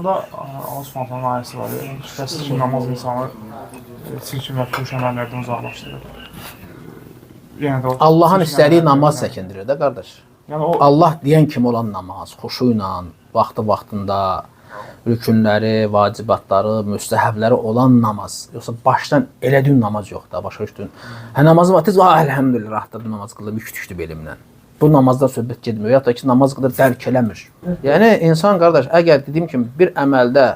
Quranda Allah Subhanahu ayəsi var. Şübhəsiz ki, namaz insanı çirkin və fuhuş əməllərdən uzaqlaşdırır. Yəni də Allahın istədiyi namaz çəkindirir də qardaş. Yəni o Allah deyən kimi olan namaz, xuşu ilə, vaxtında, rükünləri, vacibatları, müstəhəbləri olan namaz. Yoxsa başdan elədiyin namaz yox da, başa düşdün. Namazı var, tez elhamdülillah, rahatladım, namaz qıldım, yük düşdü belimdən. Bu namazdan söhbət getmir, ya da ki, namaz qədər dərk eləmir. Yəni, insan qardaş, əgər dediyim kimi bir əməldə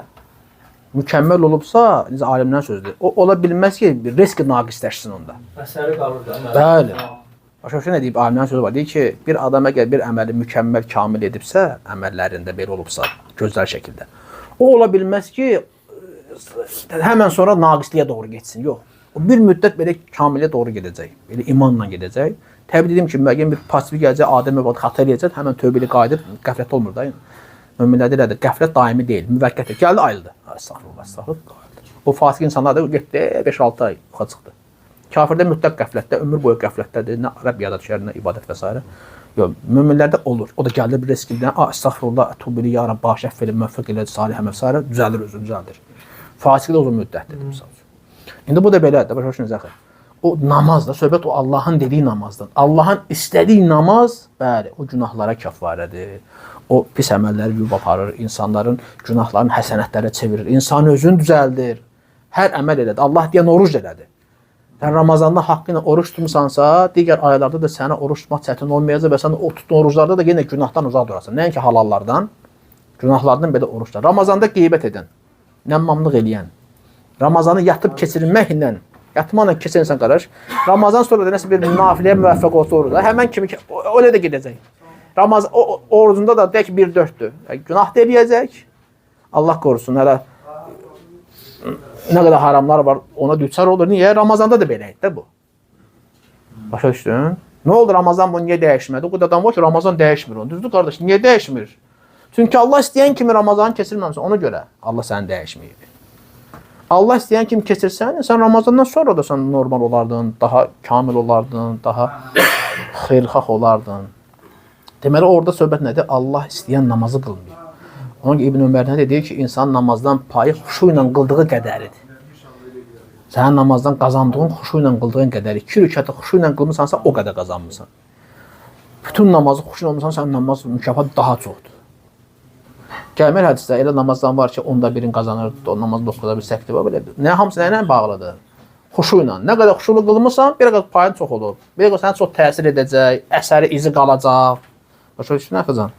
mükəmməl olubsa, necə alimlərin sözüdür, o ola bilməz ki, bir riski naqisləşsin onda. Əsəri qalır da. Bəli. Başa düşün nə deyib, alimlərin sözü var, deyir ki, bir adam əgər bir əməli mükəmməl, kamil edibsə, əməllərində belə olubsa, gözəl şəkildə, o ola bilməz ki, həmən sonra naqisliyə doğru getsin, yox. O bir müddət belə kamilə doğru gedəcək, belə imanla gedəcək. Təbii dedim ki, müəyyən bir pasifi gələcək, Adəm əvvəl xəta eləyəcək, həmən tövbəli qayıdır, qəflət olmur da. Möminlər deyirlər, qəflət daimi deyil, müvəqqəti. Gəldi, ayıldı. Estağfurullah. O fasik insanlar da getdi, 5-6 ay yoxa çıxdı. Kafirdə mütləq qəflətdə, ömür boyu qəflətdədir, nə Rəbb yada düşər, nə ibadət və s. Yox, möminlərdə olur. O da gəldi bir riskildən, estağfurullah, tubili ya Rəbb, şəff elə, müvəffəq elə, salih əməl s. Düzəlir özü, düzəldir. Fasikdə uzun müddətdir, misal üçün. İndi bu da belədir, başa düşün zəxir. O namaz da, söhbət o Allahın dediyi namazdan. Allahın istədiyi namaz, bəli, o günahlara kəffarədir. O pis əməlləri yuyub aparır, insanların günahlarını həsənətlərə çevirir, insanı özünü düzəldir. Hər əməl elədir. Allah deyən oruc elədir. Sən Ramazanda haqqı ilə oruç tutmusansa, digər aylarda da sənə oruç tutmaq çətin olmayacaq və sən o tutduğun oruclarda da yenə günahdan uzaq durasın. Nəinki halallardan, günahlardan belə oruçlar. Ramazanda qeybət edən, nəmmamlıq eləyən, Ramazanı yatıb keçirməklə, yatmaqla keçən insan qardaş, Ramazan sonra da nəsə bir nafiləyə müvəffəq olsa orucda, həmən kimi öyle də gedəcək. Ramazan orucunda da deyək 1-4-dür. Günah da eləyəcək. Allah qorusun, hələ nə qədər haramlar var, ona düçar olur. Niyə? Ramazanda da belə idi də bu. Başa düşdün? Nə oldu Ramazan bunu niyə dəyişmədi? O qədər adam var ki, Ramazan dəyişmir onu. Düzdür qardaş, niyə dəyişmir? Çünki Allah istəyən kimi Ramazanı keçirməmişsən, ona görə Allah səni dəyişməyib. Allah istəyən kimi keçirsən, sən Ramazandan sonra da sən normal olardın, daha kamil olardın, daha xeyirxah olardın. Deməli, orada söhbət nədir? Allah istəyən namazı qılmıyor. Onun İbn Ömər nə deyir ki, insan namazdan payı xuşu ilə qıldığı qədəridir. Sənin namazdan qazandığın xuşu ilə qıldığın qədəri. 2 rükətə xuşu ilə qılmısansa, o qədər qazanmısan. Bütün namazı xuşu ilə olmuşsan, sənin namaz mükafat daha çoxdur. Gəlmər hədisdə elə namazdan var ki, onda birini qazanır, o namaz 9-da bir səhvdir var, belə. Nə hamısı nə ilə bağlıdır? Xuşu ilə. Nə qədər xuşulu qılmısan, bir qədər payın çox olur. Bir qədər sənə çox təsir edəcək, əsəri izi qalacaq. Başa düşdün, əxizan?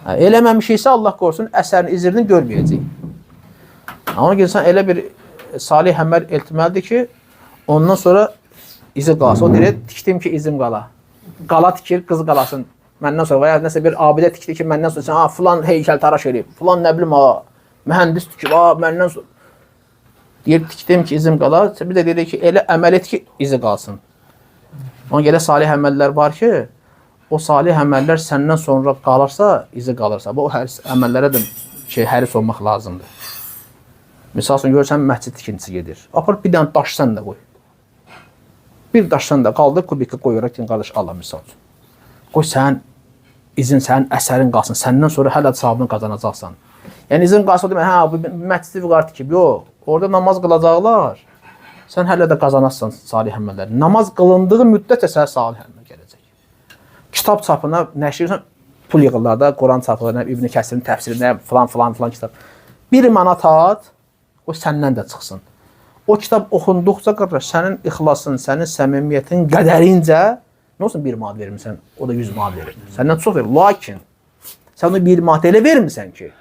Eləməmişiksə Allah qorusun, əsərin izini görməyəcək. Amma insan elə bir salih əməl etməlidir ki, ondan sonra izi qalsın. O deyir, tikdim ki, izim qala. Qala tikir, qız qalasın. Məndən sonra, və ya nəsə bir abidə tikdi ki, məndən sonra filan heykəl taraş eləyib, filan nə bilim, mühəndis tikib, məndən sonra. Deyir, tikdim ki, izim qala. Bir də deyir ki, elə əməl et ki, izi qalsın. Ona görə salih əməllər var ki, o salih əməllər səndən sonra qalırsa, izi qalırsa, bu əməllərə də həris olmaq lazımdır. Misal üçün, görürsən, məscid tikintisi gedir. Apar bir dənə daş sən də qoy. Bir daş sən də qaldır, kubiki qoyaraq ki, qardaş, Allah misal üçün. Qoy sənin izin, sənin əsərin qalsın, səndən sonra hələ savabını qazanacaqsan. Yəni, izin qalsın, demək, bu məscidi vüqar tikib, yox. Orada namaz qılacaqlar, sən hələ də qazanarsan salih əməlləri. Namaz qılındığı müddətcə sənə salih əməl gələcək. Kitab çapına nəşirsən, pul yığırlar da, Quran çapına, İbn Kəsirin təfsirinə, filan kitab. 1 manat at, o səndən də çıxsın. O kitab oxunduqca qardaş, sənin ixlasın, sənin səmimiyyətin qədərincə, nə olsun 1 manat vermirsən, o da 100 manat verir. Səndən çox verir. Lakin, sən onu 1 manat elə vermirsən ki,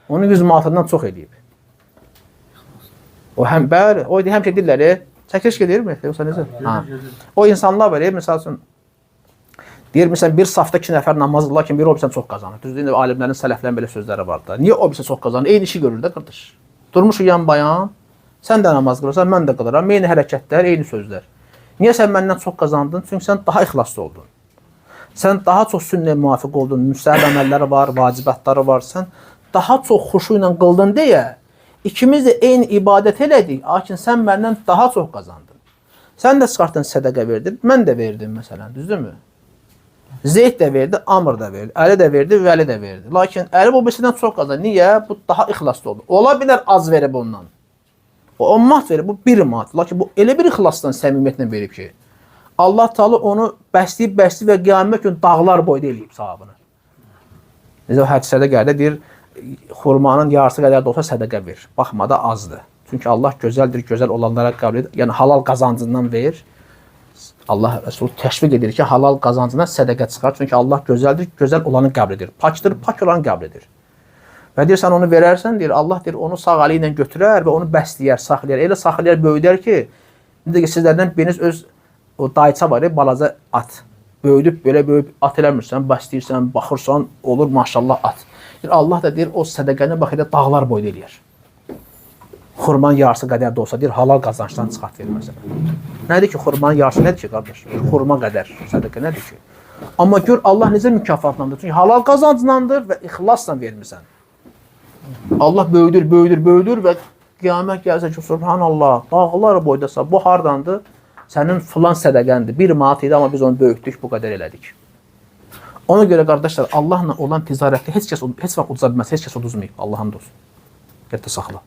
onun 100 manatından çox eləyib. O bəli, o həmişə deyirlər, çəkiliş gedirmi? Yoxsa necə? O insanlar var, misal üçün, deyir, məsələn, bir safda 2 nəfər namaz qılır, lakin biri o bilsən çox qazanır. Düzdür, alimlərin, sələflərin belə sözləri var da. Niyə o bilsən çox qazanır? Eyni işi görür də, qardaş. Durmuşu yan bayan, sən də namaz qılırsan, mən də qılıram, eyni hərəkətlər, eyni sözlər. Niyə sən məndən çox qazandın? Çünki sən daha ixlaslı oldun. Sən daha çox sünnəyə müvafiq oldun, müstəhəb əməlləri var, vacibatları var. Sən daha çox xuşu ilə qıldın deyə, ikimiz də eyni ibadət elədik, lakin sən məndən daha çox qazandın. Sən də çıxartdın sədəqə verdin, mən də verdim məsələn, düzdürmü? Zeyd də verdi, Amr da verdi, Əli də verdi, Vəli də verdi. Lakin Əli bu birisindən çox qazanır. Niyə? Bu daha ixlaslı oldu. Ola bilər az verib ondan. O 10 manat verib, bu 1 manat. Lakin bu elə bir ixlasdan, səmimiyyətlə verib ki, Allah Taala onu bəsləyib və qiyamət gün dağlar boyda eləyib savabını. Necə o hədisədə gəldi, deyir, xurmanın yarısı qədər də olsa sədəqə ver. Baxma da azdır. Çünki Allah gözəldir, gözəl olanlara qəbul edir. Yəni halal qazancından ver. Allah Resulü təşviq edir ki, halal qazancından sədəqə çıxar. Çünki Allah gözəldir, gözəl olanı qəbul edir. Pakdır, pak olanı qəbul edir. Və deyir, sən onu verərsən, deyir, Allah deyir, onu sağ əli ilə götürər və onu bəsləyər, saxlayar. Elə saxlayar, böyüdər ki, necə ki, sizlərdən biriniz öz o dayıça var, balaca at. Böyüdüb, belə böyüb at eləmirsən, bəsləyirsən, baxırsan, olur maşallah at. Deyir, Allah da deyir, o sədəqəni bax elə dağlar boyda eləyər. Xurmanın yarısı qədər də olsa, deyir, halal qazancdan çıxart verməsən. Nədir ki, xurmanın yarısı nədir ki, qardaş? Xurma qədər sədəqə nədir ki? Amma gör, Allah necə mükafatlandır. Çünki halal qazancdandır və ixlasla vermirsən. Allah böyüdür, böyüdür, böyüdür və qiyamət gəlsə ki, subhanallah, dağlar boydasa, bu hardandır? Sənin filan sədəqəndir. 1 manat idi, amma biz onu böyütdük, bu qədər elədik. Ona görə, qardaşlar, Allahla olan ticarətdə heç vaxt uduza bilməz, heç kəs uduzmayıb. Allahın dostu. Gəl də saxla.